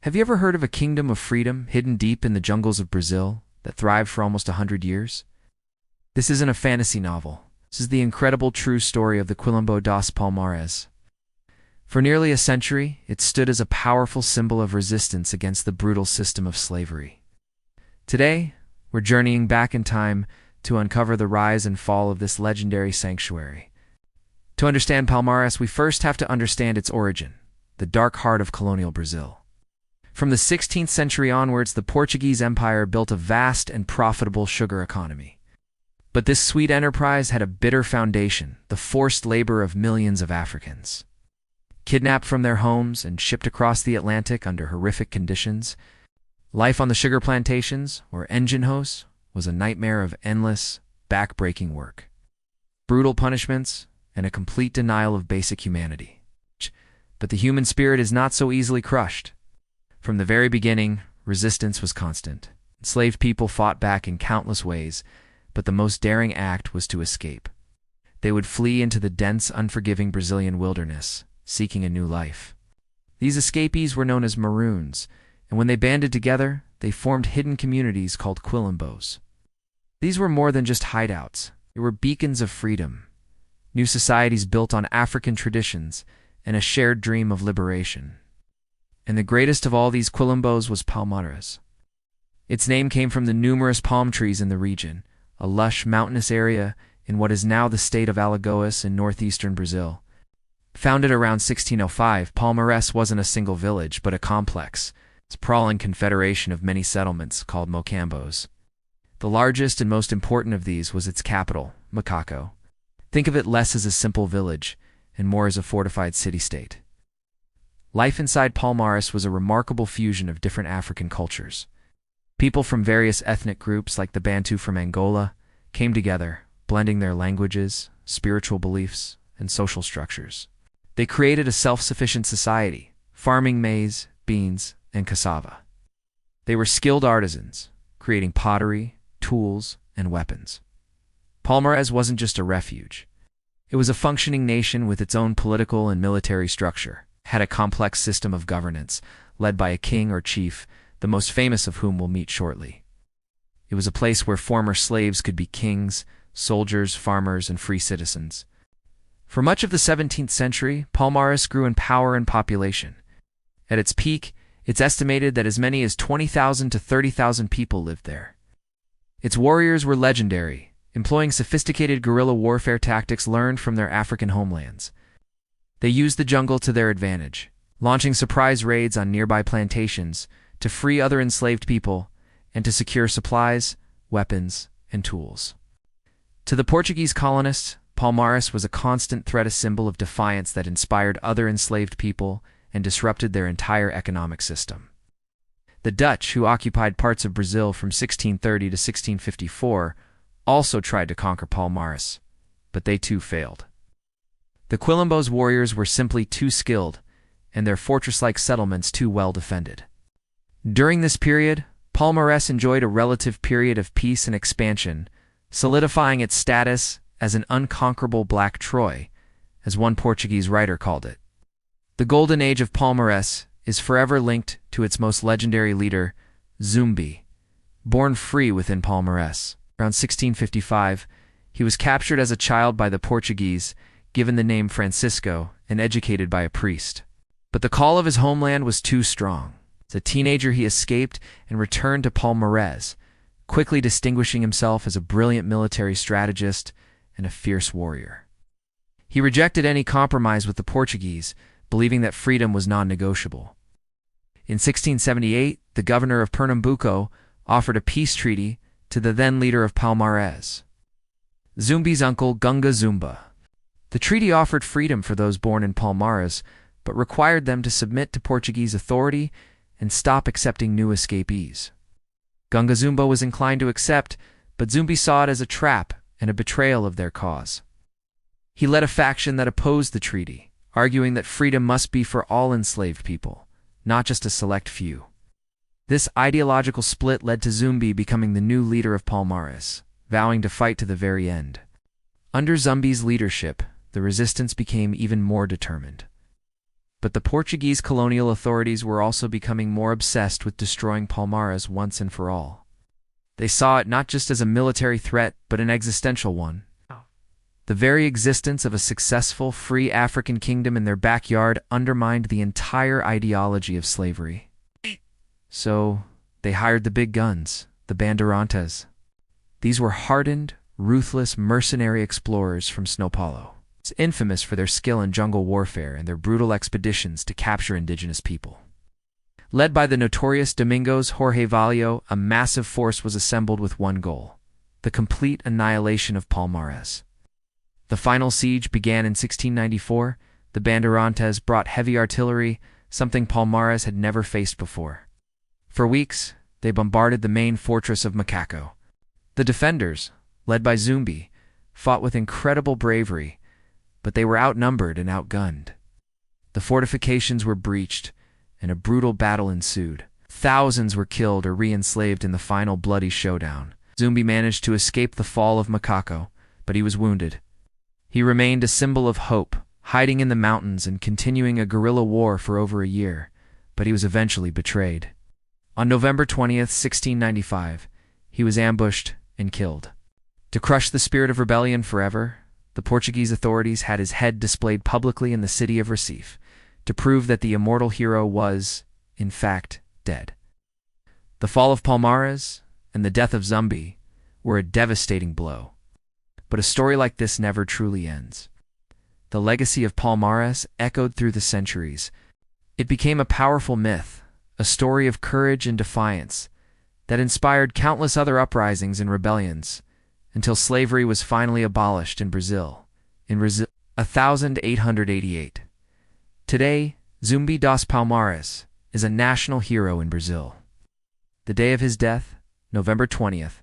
Have you ever heard of a kingdom of freedom hidden deep in the jungles of Brazil that thrived for almost 100 years? This isn't a fantasy novel. This is the incredible true story of the Quilombo dos Palmares. For nearly a century, it stood as a powerful symbol of resistance against the brutal system of slavery. Today, we're journeying back in time to uncover the rise and fall of this legendary sanctuary. To understand Palmares, we first have to understand its origin, the dark heart of colonial Brazil. From the 16th century onwards, the Portuguese Empire built a vast and profitable sugar economy. But this sweet enterprise had a bitter foundation, the forced labor of millions of Africans. Kidnapped from their homes and shipped across the Atlantic under horrific conditions, life on the sugar plantations, or engenhos, was a nightmare of endless, back-breaking work, brutal punishments, and a complete denial of basic humanity. But the human spirit is not so easily crushed. From the very beginning, resistance was constant. Enslaved people fought back in countless ways, but the most daring act was to escape. They would flee into the dense, unforgiving Brazilian wilderness, seeking a new life. These escapees were known as Maroons, and when they banded together, they formed hidden communities called Quilombos. These were more than just hideouts. They were beacons of freedom, new societies built on African traditions and a shared dream of liberation. And the greatest of all these Quilombos was Palmares. Its name came from the numerous palm trees in the region, a lush mountainous area in what is now the state of Alagoas in northeastern Brazil. Founded around 1605, Palmares wasn't a single village, but a complex, sprawling confederation of many settlements called mocambos. The largest and most important of these was its capital, Macaco. Think of it less as a simple village and more as a fortified city-state. Life inside Palmares was a remarkable fusion of different African cultures. People from various ethnic groups, like the Bantu from Angola, came together, blending their languages, spiritual beliefs, and social structures. They created a self-sufficient society, farming maize, beans, and cassava. They were skilled artisans, creating pottery, tools, and weapons. Palmares wasn't just a refuge. It was a functioning nation with its own political and military structure, had a complex system of governance, led by a king or chief, the most famous of whom we'll meet shortly. It was a place where former slaves could be kings, soldiers, farmers, and free citizens. For much of the 17th century, Palmares grew in power and population. At its peak, it's estimated that as many as 20,000 to 30,000 people lived there. Its warriors were legendary, employing sophisticated guerrilla warfare tactics learned from their African homelands. They used the jungle to their advantage, launching surprise raids on nearby plantations to free other enslaved people and to secure supplies, weapons, and tools. To the Portuguese colonists, Palmares was a constant threat, a symbol of defiance that inspired other enslaved people and disrupted their entire economic system. The Dutch, who occupied parts of Brazil from 1630 to 1654, also tried to conquer Palmares, but they too failed. The Quilombos' warriors were simply too skilled, and their fortress-like settlements too well defended. During this period, Palmares enjoyed a relative period of peace and expansion, solidifying its status as an unconquerable Black Troy, as one Portuguese writer called it. The golden age of Palmares is forever linked to its most legendary leader, Zumbi. Born free within Palmares, around 1655, he was captured as a child by the Portuguese, given the name Francisco, and educated by a priest. But the call of his homeland was too strong. As a teenager, he escaped and returned to Palmares, quickly distinguishing himself as a brilliant military strategist and a fierce warrior. He rejected any compromise with the Portuguese, believing that freedom was non-negotiable. In 1678, the governor of Pernambuco offered a peace treaty to the then leader of Palmares, Zumbi's uncle Ganga Zumba. The treaty offered freedom for those born in Palmares, but required them to submit to Portuguese authority and stop accepting new escapees. Ganga Zumba was inclined to accept, but Zumbi saw it as a trap and a betrayal of their cause. He led a faction that opposed the treaty, arguing that freedom must be for all enslaved people, not just a select few. This ideological split led to Zumbi becoming the new leader of Palmares, vowing to fight to the very end. Under Zumbi's leadership, the resistance became even more determined. But the Portuguese colonial authorities were also becoming more obsessed with destroying Palmares once and for all. They saw it not just as a military threat, but an existential one. The very existence of a successful, free African kingdom in their backyard undermined the entire ideology of slavery. So, they hired the big guns, the bandeirantes. These were hardened, ruthless, mercenary explorers from São Paulo. It's infamous for their skill in jungle warfare and their brutal expeditions to capture indigenous people. Led by the notorious Domingos Jorge Valio, a massive force was assembled with one goal: the complete annihilation of Palmares. The final siege began in 1694. The bandeirantes brought heavy artillery, something Palmares had never faced before. For weeks, they bombarded the main fortress of Macaco. The defenders, led by Zumbi, fought with incredible bravery, but they were outnumbered and outgunned. The fortifications were breached, and a brutal battle ensued. Thousands were killed or re-enslaved in the final bloody showdown. Zumbi managed to escape the fall of Macaco, but he was wounded. He remained a symbol of hope, hiding in the mountains and continuing a guerrilla war for over a year, but he was eventually betrayed. On November 20th, 1695, he was ambushed and killed. To crush the spirit of rebellion forever, the Portuguese authorities had his head displayed publicly in the city of Recife, to prove that the immortal hero was, in fact, dead. The fall of Palmares and the death of Zumbi were a devastating blow. But a story like this never truly ends. The legacy of Palmares echoed through the centuries. It became a powerful myth, a story of courage and defiance that inspired countless other uprisings and rebellions, until slavery was finally abolished in Brazil, 1888. Today, Zumbi dos Palmares is a national hero in Brazil. The day of his death, November 20th,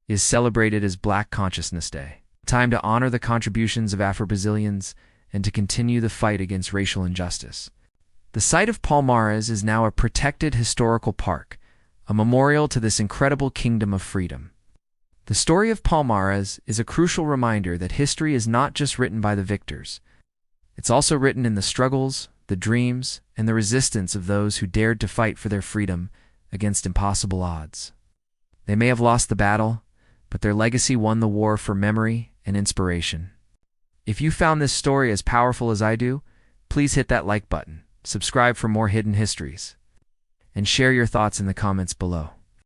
is celebrated as Black Consciousness Day, a time to honor the contributions of Afro-Brazilians and to continue the fight against racial injustice. The site of Palmares is now a protected historical park, a memorial to this incredible kingdom of freedom. The story of Palmares is a crucial reminder that history is not just written by the victors. It's also written in the struggles, the dreams, and the resistance of those who dared to fight for their freedom against impossible odds. They may have lost the battle, but their legacy won the war for memory and inspiration. If you found this story as powerful as I do, please hit that like button, subscribe for more hidden histories, and share your thoughts in the comments below.